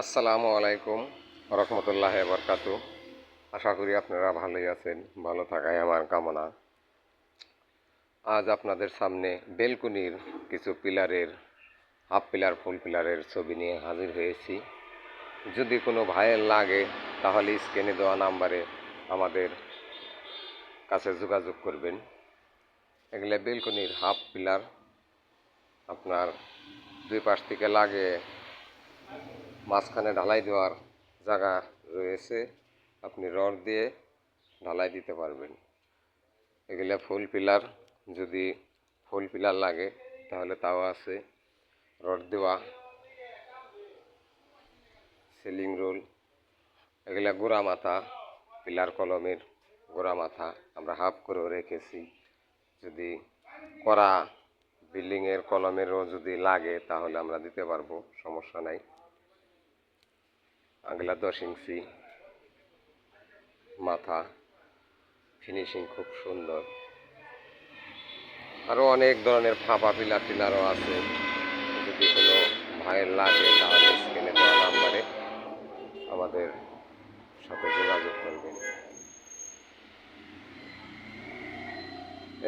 আসসালামু আলাইকুম রহমতুল্লাহ বরকাতু। আশা করি আপনারা ভালোই আছেন, ভালো থাকাই আমার কামনা। আজ আপনাদের সামনে বেলকুনির কিছু পিলারের, হাফ পিলার ফুল পিলারের ছবি নিয়ে হাজির হয়েছি। যদি কোনো ভাইয়ের লাগে তাহলে স্ক্রিনে দেওয়া নাম্বারে আমাদের কাছে যোগাযোগ করবেন। এগুলো বেলকুনির হাফ পিলার, আপনার দুই পাশ থেকে লাগে মাঝখানে ঢালাই দেওয়ার জায়গা রয়েছে, আপনি রড দিয়ে ঢালাই দিতে পারবেন। এগুলা ফুল পিলার, যদি ফুল পিলার লাগে তাহলে তাও আছে, রড দেওয়া সিলিং রোল। এগুলা গোড়া মাথা, পিলার কলমের গোড়া মাথা আমরা হাফ করেও রেখেছি। যদি করা বিল্ডিংয়ের কলমেরও যদি লাগে তাহলে আমরা দিতে পারবো, সমস্যা নাই। এগুলা 10 ইঞ্চি মাথা, ফিনিশিং খুব সুন্দর। আরও অনেক ধরনের ফাঁপা পিলার টিলারও আছে। যদি কোনো ভাইয়ের লাগে তাহলে স্ক্রিনে দেওয়া নাম্বারে আমাদের সাথে যোগাযোগ করবেন।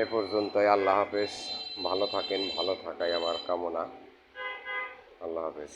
এ পর্যন্তই। আল্লাহ হাফেজ। ভালো থাকেন, ভালো থাকাই আমার কামনা। আল্লাহ হাফেজ।